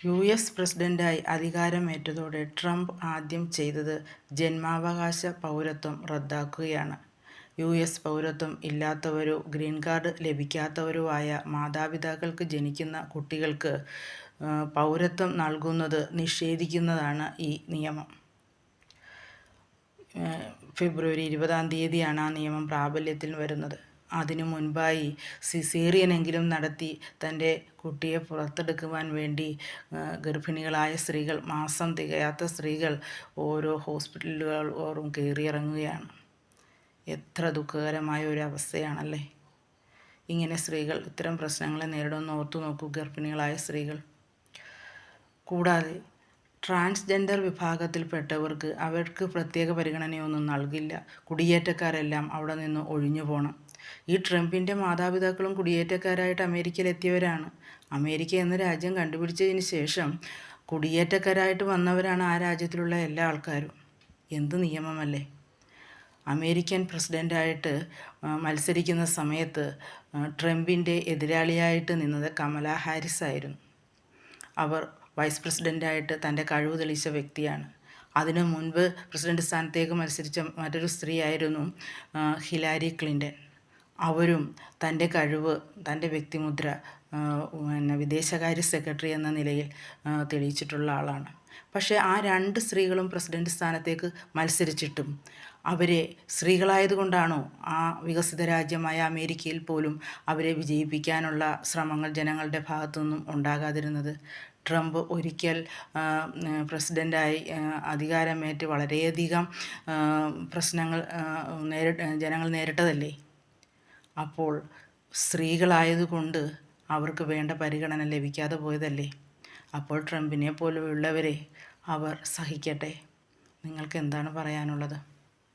US. പ്രസിഡന്റായി അധികാരമേറ്റതോടെ Trump ആദ്യം ചെയ്തത് ജന്മാവകാശ പൗരത്വം റദ്ദാക്കുകയാണ്. യു.എസ്. പൗരത്വം ഇല്ലാത്തവരോ ഗ്രീൻ കാർഡ് ലഭിക്കാത്തവരോ ആയ മാതാപിതാക്കൾക്ക് ജനിക്കുന്ന കുട്ടികൾക്ക് പൗരത്വം നൽകുന്നത് നിഷേധിക്കുന്നതാണ് ഈ നിയമം. ഫെബ്രുവരി 20 ആ നിയമം പ്രാബല്യത്തിൽ വരുന്നത്. അതിനു മുൻപായി സിസേറിയനെങ്കിലും നടത്തി തൻ്റെ കുട്ടിയെ പുറത്തെടുക്കുവാൻ വേണ്ടി ഗർഭിണികളായ സ്ത്രീകൾ, മാസം തികയാത്ത സ്ത്രീകൾ ഓരോ ഹോസ്പിറ്റലുകളോറും കയറിയിറങ്ങുകയാണ്. എത്ര ദുഃഖകരമായ ഒരു അവസ്ഥയാണല്ലേ. ഇങ്ങനെ സ്ത്രീകൾ ഇത്തരം പ്രശ്നങ്ങളെ നേരിടുമെന്ന് ഓർത്തു നോക്കൂ, ഗർഭിണികളായ സ്ത്രീകൾ. കൂടാതെ ട്രാൻസ്ജെൻഡർ വിഭാഗത്തിൽപ്പെട്ടവർക്ക് അവർക്ക് പ്രത്യേക പരിഗണനയൊന്നും നൽകില്ല. കുടിയേറ്റക്കാരെല്ലാം അവിടെ നിന്ന് ഒഴിഞ്ഞു പോകണം. ഈ ട്രംപിൻ്റെ മാതാപിതാക്കളും കുടിയേറ്റക്കാരായിട്ട് അമേരിക്കയിലെത്തിയവരാണ്. അമേരിക്ക എന്ന രാജ്യം കണ്ടുപിടിച്ചതിന് ശേഷം കുടിയേറ്റക്കാരായിട്ട് വന്നവരാണ് ആ രാജ്യത്തിലുള്ള എല്ലാ ആൾക്കാരും. എന്ത് നിയമമല്ലേ. അമേരിക്കൻ പ്രസിഡൻ്റായിട്ട് മത്സരിക്കുന്ന സമയത്ത് ട്രംപിൻ്റെ എതിരാളിയായിട്ട് നിന്നത് കമല ഹാരിസ് ആയിരുന്നു. അവർ വൈസ് പ്രസിഡൻ്റായിട്ട് തൻ്റെ കഴിവ് തെളിയിച്ച വ്യക്തിയാണ്. അതിനു മുൻപ് പ്രസിഡന്റ് സ്ഥാനത്തേക്ക് മത്സരിച്ച മറ്റൊരു സ്ത്രീയായിരുന്നു ഹിലാരി ക്ലിൻ്റൺ. അവരും തൻ്റെ കഴിവ്, തൻ്റെ വ്യക്തിമുദ്ര വിദേശകാര്യ സെക്രട്ടറി എന്ന നിലയിൽ തെളിയിച്ചിട്ടുള്ള ആളാണ്. പക്ഷേ ആ രണ്ട് സ്ത്രീകളും പ്രസിഡന്റ് സ്ഥാനത്തേക്ക് മത്സരിച്ചിട്ടും അവരെ സ്ത്രീകളായതുകൊണ്ടാണോ ആ വികസിത രാജ്യമായ അമേരിക്കയിൽ പോലും അവരെ വിജയിപ്പിക്കാനുള്ള ശ്രമങ്ങൾ ജനങ്ങളുടെ ഭാഗത്തുനിന്നും ഉണ്ടാകാതിരുന്നത്? ട്രംപ് ഒരിക്കൽ പ്രസിഡൻ്റായി അധികാരമേറ്റ് വളരെയധികം പ്രശ്നങ്ങൾ ജനങ്ങൾ നേരിട്ടതല്ലേ. അപ്പോൾ സ്ത്രീകളായതുകൊണ്ട് അവർക്ക് വേണ്ട പരിഗണന ലഭിക്കാതെ പോയതല്ലേ. അപ്പോൾ ട്രംപിനെ പോലുള്ളവരെ അവർ സഹിക്കട്ടെ. നിങ്ങൾക്ക് എന്താണ് പറയാനുള്ളത്?